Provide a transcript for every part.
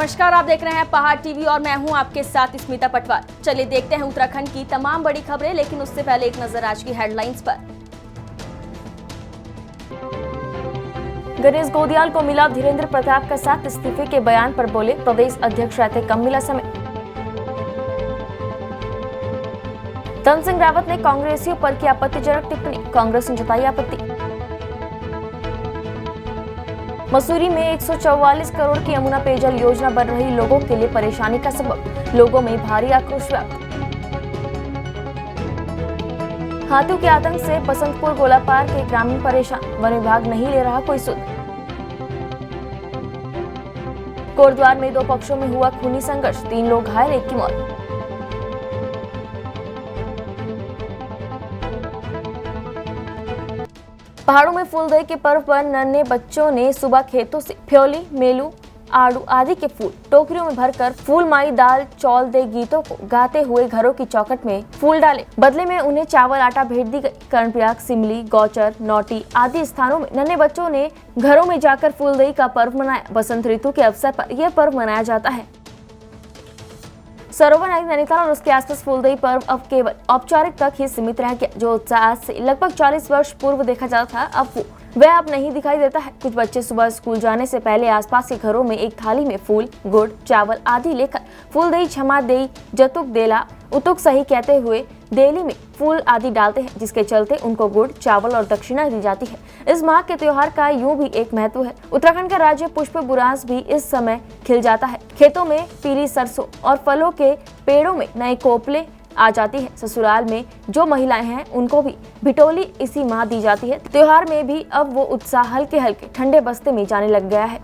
नमस्कार, आप देख रहे हैं पहाड़ टीवी और मैं हूं आपके साथ स्मिता पटवार। चलिए देखते हैं उत्तराखंड की तमाम बड़ी खबरें, लेकिन उससे पहले एक नजर आज की हेडलाइंस पर। गणेश गोदियाल को मिला धीरेन्द्र प्रताप का साथ, इस्तीफे के बयान पर बोले प्रदेश अध्यक्ष रहते कम मिला समय। धन सिंह रावत ने कांग्रेसियों पर की आपत्तिजनक टिप्पणी, कांग्रेस ने जताई आपत्ति। मसूरी में 144 करोड़ की यमुना पेयजल योजना बन रही लोगों के लिए परेशानी का सबब, लोगों में भारी आक्रोश व्यक्त। हाथियों के आतंक से बसंतपुर गोलापार के ग्रामीण परेशान, वन विभाग नहीं ले रहा कोई सुध। कोटद्वार में 2 पक्षों में हुआ खूनी संघर्ष, 3 लोग घायल, 1 की मौत। पहाड़ों में फूलदेई के पर्व पर नन्हे बच्चों ने सुबह खेतों से फ्योली, मेलू, आड़ू आदि के फूल टोकरियों में भरकर फूल माई दाल चौल दे गीतों को गाते हुए घरों की चौखट में फूल डाले। बदले में उन्हें चावल आटा भेंट दी गई। कर्णप्रयाग, सिमली, गौचर, नौटी आदि स्थानों में नन्हे बच्चों ने घरों में जाकर फूलदेई का पर्व मनाया। बसंत ऋतु के अवसर पर यह पर्व मनाया जाता है। सरोवर नदी, नैनीताल और उसके आसपास फूलदेई पर्व अब केवल औपचारिक तक ही सीमित रह गया। जो उत्साह आज से लगभग 40 वर्ष पूर्व देखा जाता था, वह अब नहीं दिखाई देता है। कुछ बच्चे सुबह स्कूल जाने से पहले आसपास के घरों में एक थाली में फूल, गुड़, चावल आदि लेकर फूलदेई, क्षमा देई, जतुक देला, उतुक सही कहते हुए देली में फूल आदि डालते हैं, जिसके चलते उनको गुड़, चावल और दक्षिणा दी जाती है। इस माह के त्योहार का यूं भी एक महत्व है। उत्तराखंड का राज्य पुष्प बुरांस भी इस समय खिल जाता है। खेतों में पीली सरसों और फलों के पेड़ों में नए कोपले आ जाती है। ससुराल में जो महिलाएं हैं उनको भी भिटोली इसी माह दी जाती है। त्योहार में भी अब वो उत्साह हल्के हल्के ठंडे बस्ते में जाने लग गया है।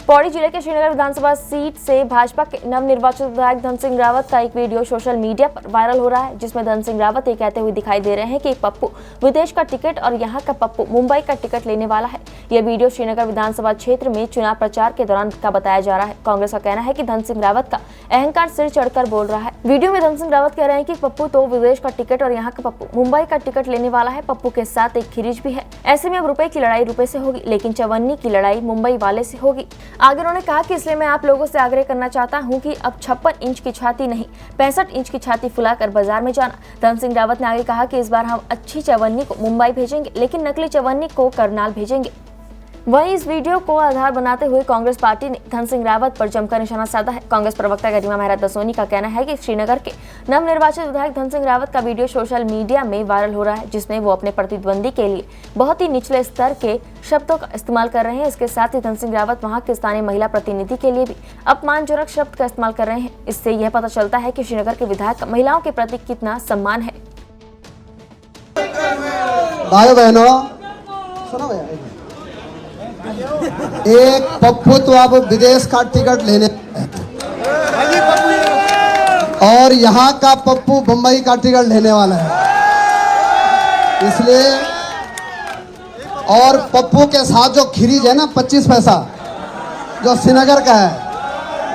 पौड़ी जिले के श्रीनगर विधानसभा सीट से भाजपा के नवनिर्वाचित विधायक धन सिंह रावत का एक वीडियो सोशल मीडिया पर वायरल हो रहा है, जिसमें धन सिंह रावत ये कहते हुए दिखाई दे रहे हैं कि पप्पू विदेश का टिकट और यहाँ का पप्पू मुंबई का टिकट लेने वाला है। यह वीडियो श्रीनगर विधानसभा क्षेत्र में चुनाव प्रचार के दौरान का बताया जा रहा है। कांग्रेस का कहना है कि धन सिंह रावत का अहंकार सिर चढ़कर बोल रहा है। वीडियो में धन सिंह रावत कह रहे हैं कि पप्पू तो विदेश का टिकट और यहाँ का पप्पू मुंबई का टिकट लेने वाला है। पप्पू के साथ एक खिरीज भी है। ऐसे में अब रुपए की लड़ाई रुपए से होगी, लेकिन चवन्नी की लड़ाई मुंबई वाले से होगी। आगे उन्होंने कहा कि इसलिए मैं आप लोगों से आग्रह करना चाहता हूं कि अब 56 इंच की छाती नहीं, 65 इंच की छाती फुलाकर बाजार में जाना। धन सिंह रावत ने आगे कहा कि इस बार हम अच्छी चवन्नी को मुंबई भेजेंगे, लेकिन नकली चवन्नी को करनाल भेजेंगे। वहीं इस वीडियो को आधार बनाते हुए कांग्रेस पार्टी ने धन सिंह रावत पर जमकर निशाना साधा है। कांग्रेस प्रवक्ता गरिमा मेहरा दसोनी का कहना है कि श्रीनगर के नवनिर्वाचित विधायक धन सिंह रावत का वीडियो सोशल मीडिया में वायरल हो रहा है, जिसमें वो अपने प्रतिद्वंदी के लिए बहुत ही निचले स्तर के शब्दों का इस्तेमाल कर रहे हैं। इसके साथ ही धन सिंह रावत वहाँ के स्थानीय महिला प्रतिनिधि के लिए भी अपमानजनक शब्द का इस्तेमाल कर रहे हैं। इससे यह पता चलता है कि श्रीनगर के विधायक का महिलाओं के प्रति कितना सम्मान है। भाइयों बहनों सुनो भैया, एक पप्पू तो अब विदेश का टिकट लेने और यहाँ का पप्पू मुंबई का टिकट लेने वाला है। इसलिए और पप्पू के साथ जो खिरीज है ना 25 पैसा जो श्रीनगर का है,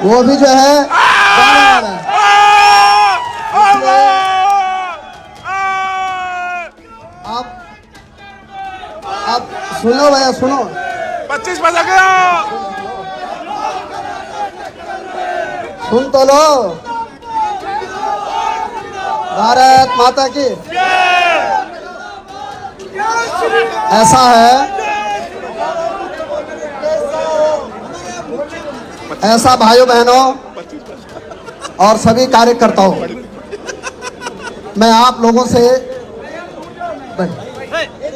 वो भी जो है जाने वाला है। आप सुनो भैया, सुनो 25 पैसा गया, सुन तो लो। भारत माता की ऐसा है, ऐसा भाइयों बहनों और सभी कार्यकर्ताओं, मैं आप लोगों से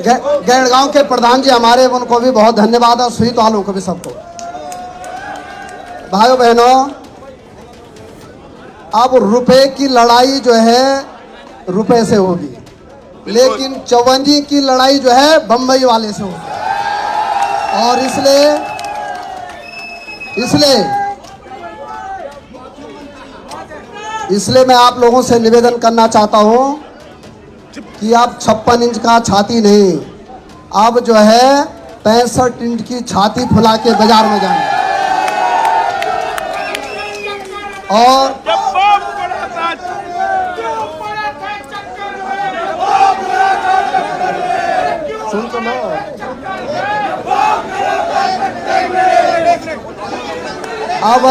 गैड़गांव के प्रधान जी हमारे, उनको भी बहुत धन्यवाद और स्वीत वालों को भी, सबको। भाइयों बहनों, अब रुपए की लड़ाई जो है रुपए से होगी, लेकिन चवन्नी की लड़ाई जो है बम्बई वाले से होगी। और इसलिए मैं आप लोगों से निवेदन करना चाहता हूं कि आप 56 इंच का छाती नहीं, अब जो है 65 इंच की छाती फुला के बाजार में जाना। और सुन तो लो, अब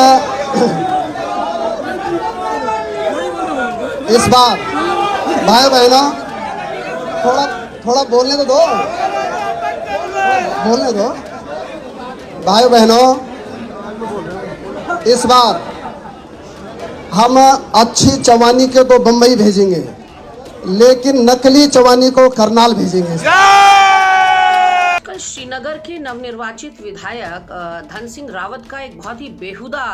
इस बार भाई बहनों थोड़ा बोलने तो दो, बोलने दो भाई बहनों। इस बार हम अच्छी चवानी के तो बम्बई भेजेंगे, लेकिन नकली चवानी को करनाल भेजेंगे। कल श्रीनगर के नवनिर्वाचित विधायक धन सिंह रावत का एक बहुत ही बेहुदा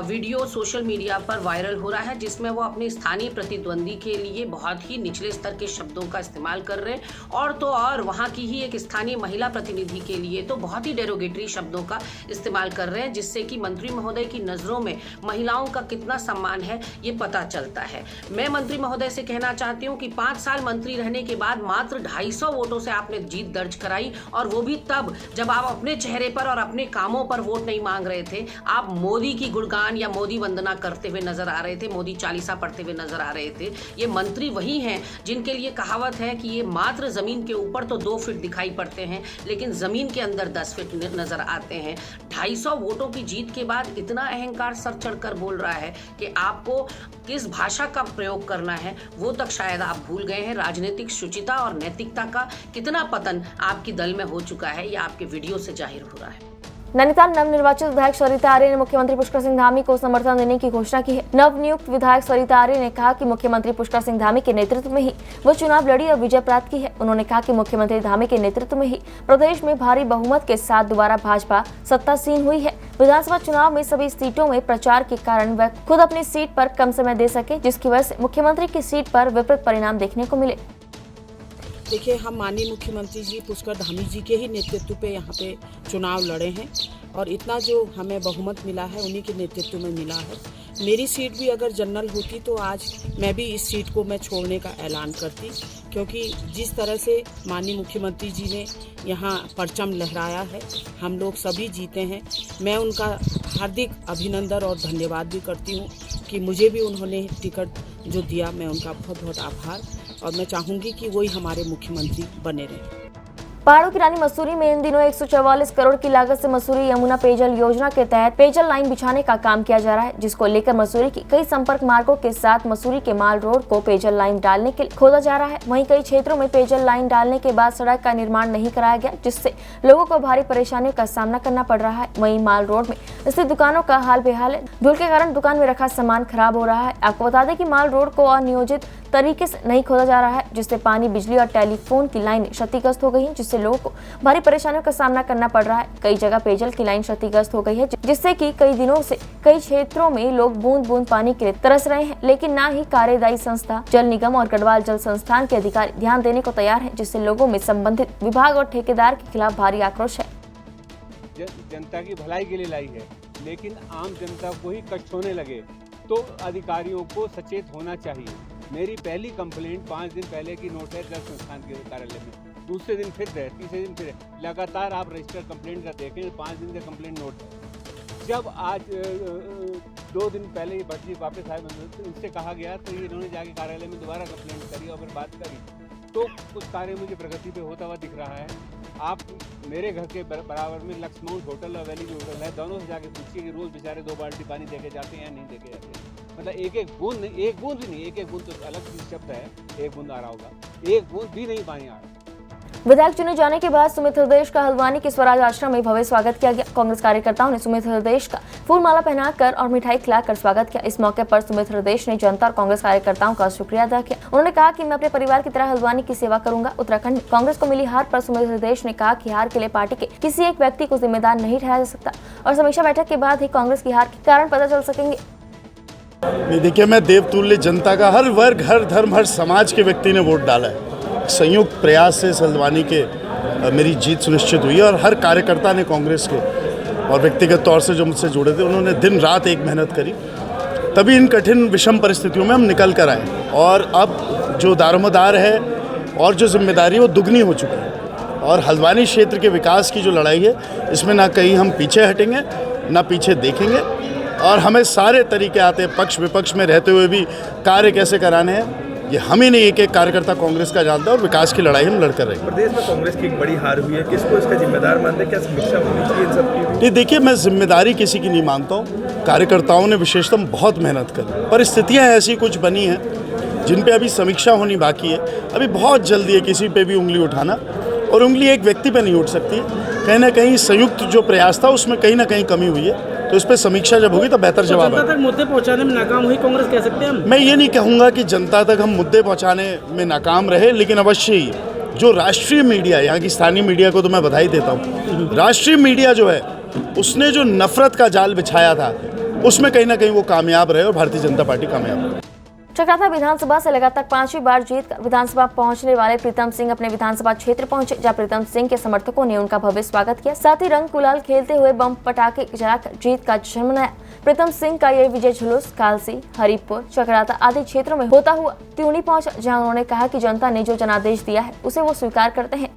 वीडियो सोशल मीडिया पर वायरल हो रहा है, जिसमें वो अपने स्थानीय प्रतिद्वंदी के लिए बहुत ही निचले स्तर के शब्दों का इस्तेमाल कर रहे हैं, और तो और वहां की ही एक स्थानीय महिला प्रतिनिधि के लिए तो बहुत ही डेरोगेटरी शब्दों का इस्तेमाल कर रहे हैं, जिससे कि मंत्री महोदय की नज़रों में महिलाओं का कितना सम्मान है ये पता चलता है। मैं मंत्री महोदय से कहना चाहती हूँ कि 5 साल मंत्री रहने के बाद मात्र 250 वोटों से आपने जीत दर्ज कराई, और वो भी तब जब आप अपने चेहरे पर और अपने कामों पर वोट नहीं मांग रहे थे। आप मोदी की गुणगान या मोदी वंदना करते हुए नजर आ रहे थे, मोदी चालीसा पढ़ते हुए नजर आ रहे थे। ये मंत्री वही हैं जिनके लिए कहावत है कि ये मात्र जमीन के ऊपर तो 2 फीट दिखाई पड़ते हैं, लेकिन जमीन के अंदर 10 फीट नजर आते हैं। 250 वोटों की जीत के बाद इतना अहंकार सर चढ़कर बोल रहा है कि आपको किस भाषा का प्रयोग करना है वो तक शायद आप भूल गए हैं। राजनीतिक शुचिता और नैतिकता का कितना पतन आपकी दल में हो चुका है, यह आपके वीडियो से जाहिर हो रहा है। नैनीताल नवनिर्वाचित विधायक सरिता आर्य ने मुख्यमंत्री पुष्कर सिंह धामी को समर्थन देने की घोषणा की है। नवनियुक्त विधायक सरिता आर्य ने कहा कि मुख्यमंत्री पुष्कर सिंह धामी के नेतृत्व में ही वो चुनाव लड़ी और विजय प्राप्त की है। उन्होंने कहा कि मुख्यमंत्री धामी के नेतृत्व में ही प्रदेश में भारी बहुमत के साथ दोबारा भाजपा सत्तासीन हुई है। विधानसभा चुनाव में सभी सीटों में प्रचार के कारण वह खुद अपनी सीट पर कम समय दे सके, जिसकी वजह से मुख्यमंत्री की सीट पर विपरीत परिणाम देखने को मिले। देखिए, हम माननीय मुख्यमंत्री जी पुष्कर धामी जी के ही नेतृत्व पे यहाँ पे चुनाव लड़े हैं, और इतना जो हमें बहुमत मिला है उन्हीं के नेतृत्व में मिला है। मेरी सीट भी अगर जनरल होती तो आज मैं भी इस सीट को मैं छोड़ने का ऐलान करती, क्योंकि जिस तरह से माननीय मुख्यमंत्री जी ने यहाँ परचम लहराया है, हम लोग सभी जीते हैं। मैं उनका हार्दिक अभिनंदन और धन्यवाद भी करती हूँ कि मुझे भी उन्होंने टिकट जो दिया, मैं उनका बहुत बहुत आभार, और मैं चाहूँगी कि वही हमारे मुख्यमंत्री बने रहें। पहाड़ों की रानी मसूरी में इन दिनों 144 करोड़ की लागत से मसूरी यमुना पेयजल योजना के तहत पेयजल लाइन बिछाने का काम किया जा रहा है, जिसको लेकर मसूरी की कई संपर्क मार्गों के साथ मसूरी के माल रोड को पेयजल लाइन डालने के लिए खोदा जा रहा है। वहीं कई क्षेत्रों में पेयजल लाइन डालने के बाद सड़क का निर्माण नहीं कराया गया, जिससे लोगों को भारी परेशानियों का सामना करना पड़ रहा है। वहीं माल रोड में स्थित दुकानों का हाल बेहाल है। धूल के कारण दुकान में रखा सामान खराब हो रहा है। आपको बता दें कि माल रोड को अनियोजित तरीके से नहीं खोदा जा रहा है, जिससे पानी, बिजली और टेलीफोन की लाइनें क्षतिग्रस्त हो गई हैं, जिससे लोगों को भारी परेशानियों का सामना करना पड़ रहा है। कई जगह पेयजल की लाइन क्षतिग्रस्त हो गई है, जिससे कि कई दिनों से कई क्षेत्रों में लोग बूंद बूंद पानी के लिए तरस रहे हैं, लेकिन ना ही कार्यदायी संस्था जल निगम और गढ़वाल जल संस्थान के अधिकारी ध्यान देने को तैयार हैं, जिससे लोगों में संबंधित विभाग और ठेकेदार के खिलाफ भारी आक्रोश है। जनता की भलाई के लिए लाई है, लेकिन आम जनता को ही कष्ट होने लगे तो अधिकारियों को सचेत होना चाहिए। मेरी पहली कंप्लेंट 5 दिन पहले की नोट है जल संस्थान के कार्यालय में, दूसरे दिन फिर है, तीसरे दिन फिर है। लगातार आप रजिस्टर कंप्लेंट का देखें, 5 दिन से कंप्लेंट नोट है। जब आज 2 दिन पहले ये भट्टी वापस आए, इनसे कहा गया तो इन्होंने जाके कार्यालय में दोबारा कंप्लेंट करी और फिर बात करी, तो कुछ कार्य मुझे प्रगति पे होता हुआ दिख रहा है। आप मेरे घर के बराबर में लक्ष्मौंट होटल और वैली होटल है, दोनों से जाके पूछिए कि रोज बेचारे 2 बाल्टी पानी देके जाते हैं या नहीं देके जाते हैं। मतलब एक बूंद नहीं, एक बूंद भी नहीं, एक बूंद तो अलग शब्द है, एक बूंद आ रहा होगा, एक बूंद भी नहीं पानी आ रहा। विधायक चुने जाने के बाद सुमित हृदयेश का हल्द्वानी के स्वराज आश्रम में भव्य स्वागत किया गया। कांग्रेस कार्यकर्ताओं ने सुमित हृदयेश का फूल माला पहनाकर और मिठाई खिलाकर स्वागत किया। इस मौके पर सुमित हृदयेश ने जनता और कांग्रेस कार्यकर्ताओं का शुक्रिया अदा किया। उन्होंने कहा कि मैं अपने परिवार की तरह हल्द्वानी की सेवा करूंगा। उत्तराखंड में कांग्रेस को मिली हार पर सुमित हृदयेश ने कहा कि हार के लिए पार्टी के किसी एक व्यक्ति को जिम्मेदार नहीं ठहराया जा सकता और समीक्षा बैठक के बाद ही कांग्रेस की हार के कारण पता चल सकेंगे। देखिए, मैं देवतुल्य जनता का, हर वर्ग, हर धर्म, हर समाज के व्यक्ति ने वोट डाला है। संयुक्त प्रयास से हल्द्वानी के मेरी जीत सुनिश्चित हुई है और हर कार्यकर्ता ने कांग्रेस के और व्यक्तिगत तौर से जो मुझसे जुड़े थे उन्होंने दिन रात एक मेहनत करी, तभी इन कठिन विषम परिस्थितियों में हम निकल कर आए। और अब जो दारोमदार है और जो जिम्मेदारी है वो दुगनी हो चुकी है। और हल्द्वानी क्षेत्र के विकास की जो लड़ाई है, इसमें ना कहीं हम पीछे हटेंगे ना पीछे देखेंगे, और हमें सारे तरीके आते हैं पक्ष विपक्ष में रहते हुए भी कार्य कैसे कराने हैं, ये हम ही नहीं, एक कार्यकर्ता कांग्रेस का जानता है और विकास की लड़ाई हम लड़कर रहेंगे। प्रदेश में कांग्रेस की एक बड़ी हार हुई है, किसको इसका जिम्मेदार मानते हैं? क्या समीक्षा होनी चाहिए इन सब की? ये देखिए, मैं जिम्मेदारी किसी की नहीं मानता हूँ। कार्यकर्ताओं ने विशेषतः बहुत मेहनत करी, परिस्थितियाँ ऐसी कुछ बनी हैं जिन पे अभी समीक्षा होनी बाकी है। अभी बहुत जल्दी है किसी पे भी उंगली उठाना, और उंगली एक व्यक्ति पे नहीं उठ सकती है। कहीं ना कहीं संयुक्त जो प्रयास था उसमें कहीं ना कहीं कमी हुई है, तो इस पर समीक्षा जब होगी तो बेहतर जवाब जनता तक मुद्दे पहुंचाने में नाकाम हुई कांग्रेस, कह सकते हैं हम? मैं ये नहीं कहूँगा कि जनता तक हम मुद्दे पहुँचाने में नाकाम रहे, लेकिन अवश्य ही जो राष्ट्रीय मीडिया, यहाँ की स्थानीय मीडिया को तो मैं बधाई देता हूँ, राष्ट्रीय मीडिया जो है उसने जो नफरत का जाल बिछाया था उसमें कहीं ना कहीं वो कामयाब रहे और भारतीय जनता पार्टी कामयाब रहे। चक्राता विधानसभा से लगातार 5वीं बार जीतकर विधानसभा पहुंचने वाले प्रीतम सिंह अपने विधानसभा क्षेत्र पहुंचे, जहां प्रीतम सिंह के समर्थकों ने उनका भव्य स्वागत किया। साथ ही रंग गुलाल खेलते हुए बम पटाखे जलाकर जीत का जश्न मनाया। प्रीतम सिंह का यह विजय जुलूस कालसी, हरिपुर, चक्राता आदि क्षेत्रों में होता हुआ त्यूनी पहुंचा, जहाँ उन्होंने कहा कि जनता ने जो जनादेश दिया है उसे वो स्वीकार करते हैं।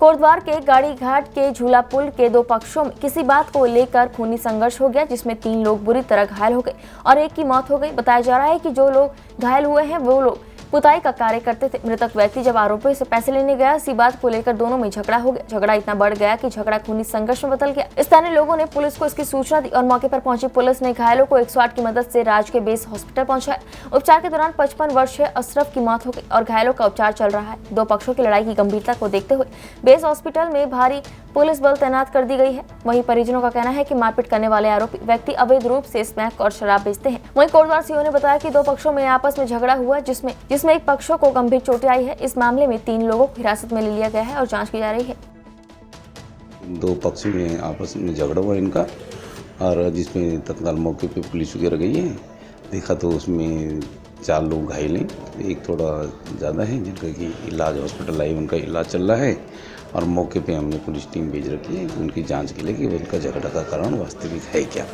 कोटद्वार के गाड़ी घाट के झूला पुल के दो पक्षों में किसी बात को लेकर खूनी संघर्ष हो गया, जिसमें 3 लोग बुरी तरह घायल हो गए और एक की मौत हो गई। बताया जा रहा है कि जो लोग घायल हुए हैं वो लोग पुताई का कार्य करते थे। मृतक व्यक्ति जब आरोपियों से पैसे लेने गया, इसी बात को लेकर दोनों में झगड़ा हो गया। झगड़ा इतना बढ़ गया कि झगड़ा खूनी संघर्ष में बदल गया। स्थानीय लोगों ने पुलिस को इसकी सूचना दी और मौके पर पहुंची पुलिस ने घायलों को 108 की मदद से राजकीय बेस हॉस्पिटल पहुंचाया। उपचार के दौरान 55 वर्षीय अशरफ की मौत हो गई और घायलों का उपचार चल रहा है। दो पक्षों की लड़ाई की गंभीरता को देखते हुए बेस हॉस्पिटल में भारी पुलिस बल तैनात कर दी गई है। वहीं परिजनों का कहना है कि मारपीट करने वाले आरोपी व्यक्ति अवैध रूप से स्मैक और शराब बेचते हैं। वहीं कोटद्वार सीओ ने बताया कि दो पक्षों में आपस में झगड़ा हुआ, जिसमें एक पक्षों को गंभीर चोटें आई है। इस मामले में 3 लोगों को हिरासत में ले लिया गया है और जांच की जा रही है। दो पक्षों में आपस में झगड़ा हुआ इनका, और जिसमें तत्काल मौके पे पुलिस वगैरह गई है। देखा तो उसमें 4 लोग घायल हैं, एक थोड़ा ज़्यादा है जिनका कि इलाज हॉस्पिटल आई, उनका इलाज चल रहा है। और मौके पे हमने पुलिस टीम भेज रखी है उनकी जांच के लिए कि उनका झगड़ा का कारण वास्तविक है क्या।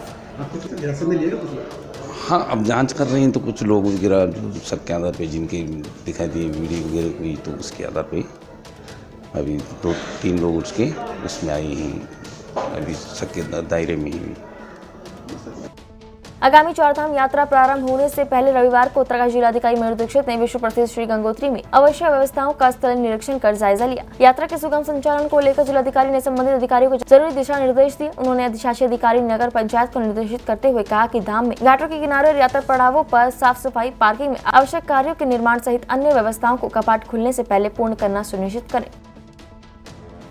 हाँ, अब जांच कर रहे हैं, तो कुछ लोग वगैरह जो शक के आधार पे जिनके दिखाई दिए वीडियो वगैरह हुई, तो उसके आधार पे अभी 2-3 लोग उसमें आए हैं, अभी शक के दायरे में ही। आगामी चारधाम यात्रा प्रारंभ होने से पहले रविवार को उत्तराखंड जिलाधिकारी मयूर दीक्षित ने विश्व प्रसिद्ध श्री गंगोत्री में आवश्यक व्यवस्थाओं का स्थल निरीक्षण कर जायजा लिया। यात्रा के सुगम संचालन को लेकर जिलाधिकारी ने संबंधित अधिकारियों को जरूरी दिशा निर्देश दिए। उन्होंने अधिशासी अधिकारी नगर पंचायत को निर्देशित करते हुए कहा कि धाम में घाटों के किनारे और यात्रा पड़ावों पर साफ सफाई, पार्किंग में आवश्यक कार्यों के निर्माण सहित अन्य व्यवस्थाओं को कपाट खुलने से पहले पूर्ण करना सुनिश्चित करें।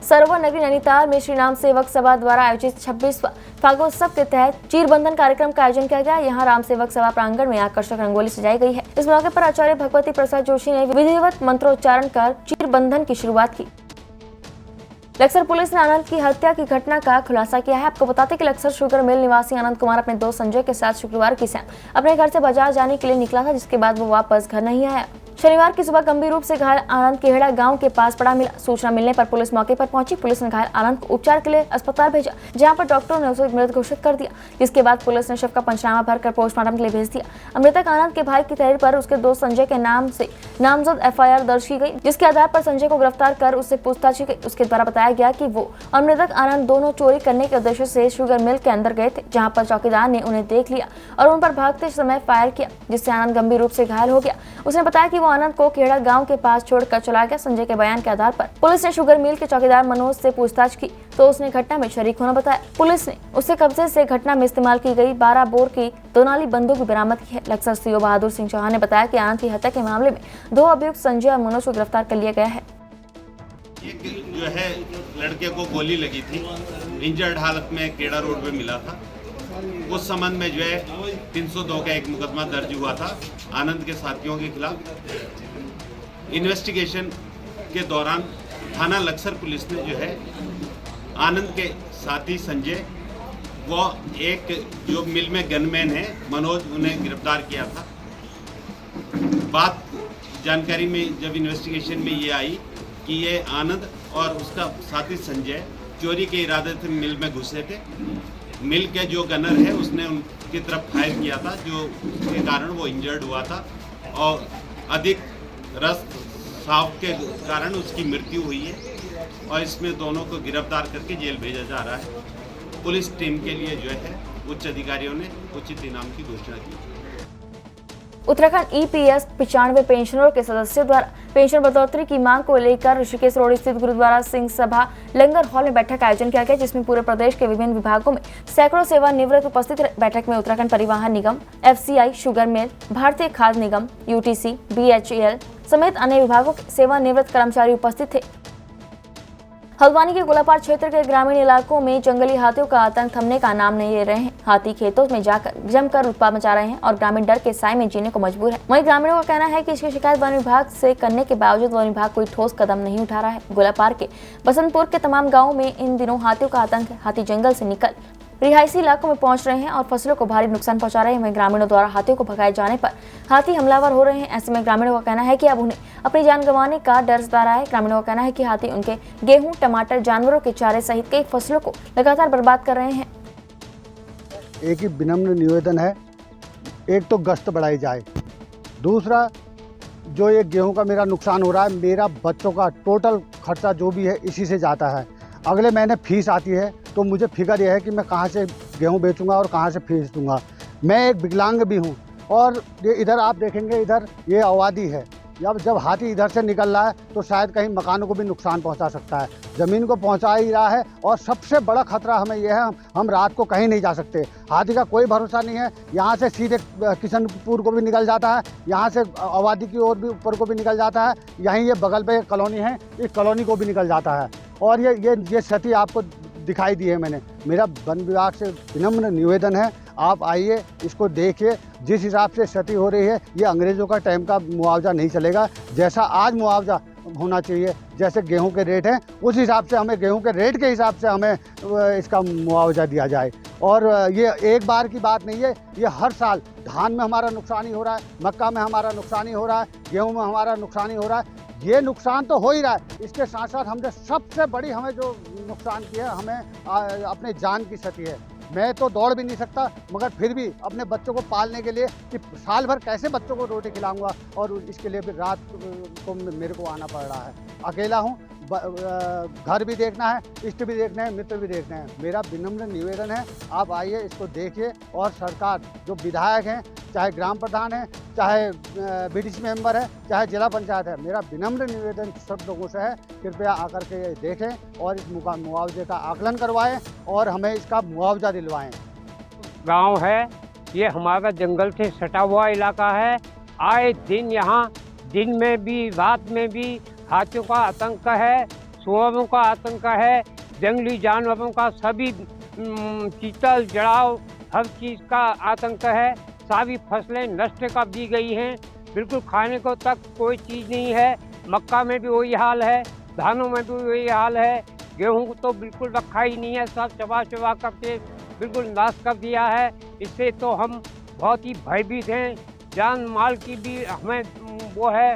सरोवर नगरी नैनीताल में श्री राम सेवक सभा द्वारा आयोजित 26वां फागोत्सव के तहत चीर बंधन कार्यक्रम का आयोजन किया गया। यहाँ राम सेवक सभा प्रांगण में आकर्षक रंगोली सजाई गई है। इस मौके पर आचार्य भगवती प्रसाद जोशी ने विधिवत मंत्रोच्चारण कर चीर बंधन की शुरुआत की। लक्सर पुलिस ने आनंद की हत्या की घटना का खुलासा किया है। आपको बताते कि लक्सर शुगर मिल निवासी आनंद कुमार अपने दोस्त संजय के साथ शुक्रवार की शाम अपने घर से बाजार जाने के लिए निकला था, जिसके बाद वो वापस घर नहीं आया। शनिवार की सुबह गंभीर रूप से घायल आनंद केहड़ा गांव के पास पड़ा मिला। सूचना मिलने पर पुलिस मौके पर पहुंची। पुलिस ने घायल आनंद को उपचार के लिए अस्पताल भेजा, जहां पर डॉक्टरों ने उसे मृत घोषित कर दिया, जिसके बाद पुलिस ने शव का पंचनामा भरकर पोस्टमार्टम के लिए भेज दिया। मृतक आनंद के भाई की तहरीर पर उसके दोस्त संजय के नाम से नामजद FIR दर्ज की गई, जिसके आधार पर संजय को गिरफ्तार कर उससे पूछताछ की गई। उसके द्वारा बताया गया कि वो और मृतक आनंद दोनों चोरी करने के उद्देश्य से शुगर मिल के अंदर गए थे, जहाँ पर चौकीदार ने उन्हें देख लिया और उन पर भागते समय फायर किया, जिससे आनंद गंभीर रूप से घायल हो गया। उसने बताया कि वो आनंद को केहड़ा गांव के पास छोड़कर चला गया। संजय के बयान के आधार पर पुलिस ने शुगर मिल के चौकीदार मनोज से पूछताछ की, तो उसने घटना में शरीक होना बताया। पुलिस ने उससे कब्जे से घटना में इस्तेमाल की गई 12 बोर की दोनाली बंदूक भी बरामद की है। लक्सर सीओ बहादुर सिंह चौहान ने बताया कि आनंद की हत्या के मामले में 2 अभियुक्त संजय और मनोज को गिरफ्तार कर लिया गया है। एक जो है लड़के को गोली लगी थी, इंजर्ड हालत में केड़ा रोड पे मिला था। उस संबंध में जो है 302 का एक मुकदमा दर्ज हुआ था आनंद के साथियों के खिलाफ। इन्वेस्टिगेशन के दौरान थाना लक्सर पुलिस ने जो है आनंद के साथी संजय वो एक जो मिल में गनमैन है मनोज, उन्हें गिरफ्तार किया था। बात जानकारी में जब इन्वेस्टिगेशन में ये आई कि ये आनंद और उसका साथी संजय चोरी के इरादे से मिल में घुसे थे। मिल के जो गनर है उसने उनकी तरफ फायर किया था, जो के कारण वो इंजर्ड हुआ था और अधिक रस साफ के कारण उसकी मृत्यु हुई है और इसमें दोनों को गिरफ्तार करके जेल भेजा जा रहा है। पुलिस टीम के लिए जो है उच्च अधिकारियों ने उचित इनाम की घोषणा की। उत्तराखंड ईपीएस 95 पेंशनरों के सदस्यों द्वारा पेंशन बढ़ोतरी की मांग को लेकर ऋषिकेश रोड स्थित गुरुद्वारा सिंह सभा लंगर हॉल में बैठक का आयोजन किया गया, जिसमें पूरे प्रदेश के विभिन्न विभागों में सैकड़ों सेवानिवृत्त उपस्थित रहे। बैठक में उत्तराखंड परिवहन निगम, एफसीआई, शुगर मिल, भारतीय खाद्य निगम, यूटीसी, बीएचईएल समेत अन्य विभागों के सेवानिवृत्त कर्मचारी उपस्थित थे। हल्द्वानी के गोलापार क्षेत्र के ग्रामीण इलाकों में जंगली हाथियों का आतंक थमने का नाम नहीं ले रहे हैं। हाथी खेतों में जाकर जमकर उत्पात मचा रहे हैं और ग्रामीण डर के साए में जीने को मजबूर है। वहीं ग्रामीणों का कहना है कि इसकी शिकायत वन विभाग से करने के बावजूद वन विभाग कोई ठोस कदम नहीं उठा रहा है। गोलापार के बसंतपुर के तमाम गाँवों में इन दिनों हाथियों का आतंक है। हाथी जंगल से निकल रिहायशी इलाकों में पहुंच रहे हैं और फसलों को भारी नुकसान पहुंचा रहे हैं। वहीं ग्रामीणों द्वारा हाथियों को भगाए जाने पर हाथी हमलावर हो रहे हैं। ऐसे में ग्रामीणों का कहना है कि अब उन्हें अपनी जान गंवाने का डर सता रहा है। ग्रामीणों का कहना है कि हाथी उनके गेहूं, टमाटर, जानवरों के चारे सहित कई फसलों को लगातार बर्बाद कर रहे हैं। एक ही विनम्र निवेदन है, एक तो गश्त बढ़ाई जाए, दूसरा जो ये गेहूं का मेरा नुकसान हो रहा है, मेरा बच्चों का टोटल खर्चा जो भी है इसी से जाता है। अगले महीने फीस आती है तो मुझे फिक्र यह है कि मैं कहाँ से गेहूं बेचूंगा और कहाँ से फीस दूंगा। मैं एक विकलांग भी हूं और ये इधर आप देखेंगे, इधर ये आबादी है। जब हाथी इधर से निकल रहा है तो शायद कहीं मकानों को भी नुकसान पहुंचा सकता है, ज़मीन को पहुंचा ही रहा है। और सबसे बड़ा खतरा हमें यह है, हम रात को कहीं नहीं जा सकते। हाथी का कोई भरोसा नहीं है। यहाँ से सीधे किशनपुर को भी निकल जाता है, यहाँ से आबादी की ओर भी ऊपर को भी निकल जाता है, यहीं ये बगल पे एक कॉलोनी है, इस कॉलोनी को भी निकल जाता है। और ये क्षति आपको दिखाई दी है मैंने। मेरा वन विभाग से विनम्र निवेदन है, आप आइए, इसको देखिए। जिस हिसाब से क्षति हो रही है, ये अंग्रेज़ों का टाइम का मुआवजा नहीं चलेगा। जैसा आज मुआवजा होना चाहिए, जैसे गेहूं के रेट हैं उस हिसाब से हमें, गेहूं के रेट के हिसाब से हमें इसका मुआवजा दिया जाए। और ये एक बार की बात नहीं है, ये हर साल धान में हमारा नुकसान ही हो रहा है, मक्का में हमारा नुकसान ही हो रहा है, गेहूँ में हमारा नुकसान ही हो रहा है। ये नुकसान तो हो ही रहा है, इसके साथ साथ हमने सबसे बड़ी हमें जो नुकसान किया है, हमें अपने जान की क्षति है। मैं तो दौड़ भी नहीं सकता, मगर फिर भी अपने बच्चों को पालने के लिए कि साल भर कैसे बच्चों को रोटी खिलाऊंगा, और इसके लिए भी रात को मेरे को आना पड़ रहा है। अकेला हूँ, घर भी देखना है, इष्ट भी देखना है, मित्र भी देखना है। मेरा विनम्र निवेदन है, आप आइए, इसको देखिए। और सरकार, जो विधायक हैं, चाहे ग्राम प्रधान है, चाहे बीडीसी मेंबर है, चाहे जिला पंचायत है, मेरा विनम्र निवेदन सब लोगों से है, कृपया आकर के ये देखें और इस मुआवजे का आकलन करवाएं और हमें इसका मुआवजा दिलवाएं। गांव है, ये हमारा जंगल से सटा हुआ इलाका है। आए दिन यहाँ दिन में भी रात में भी हाथियों का आतंक है, सुअरों का आतंक है, जंगली जानवरों का, सभी चीतल जड़ाव हर चीज़ का आतंक है। सारी फसलें नष्ट कर दी गई हैं, बिल्कुल खाने को तक कोई चीज़ नहीं है। मक्का में भी वही हाल है, धानों में भी वही हाल है, गेहूं को तो बिल्कुल रखा ही नहीं है, सब चबा चबा करके बिल्कुल नाश कर दिया है। इससे तो हम बहुत ही भयभीत हैं, जान माल की भी हमें वो है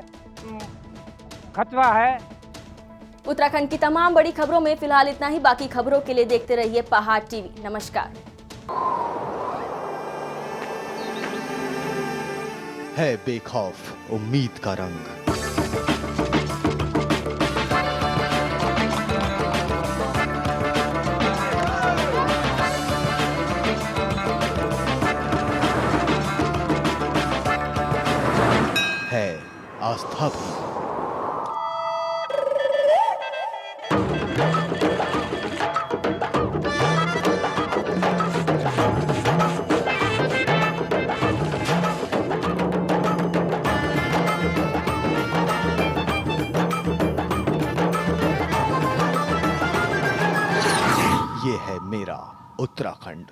खतरा है। उत्तराखंड की तमाम बड़ी खबरों में फिलहाल इतना ही। बाकी खबरों के लिए देखते रहिए पहाड़ टीवी। नमस्कार। है बेखौफ उम्मीद का रंग, है आस्था भी। ये है मेरा उत्तराखंड।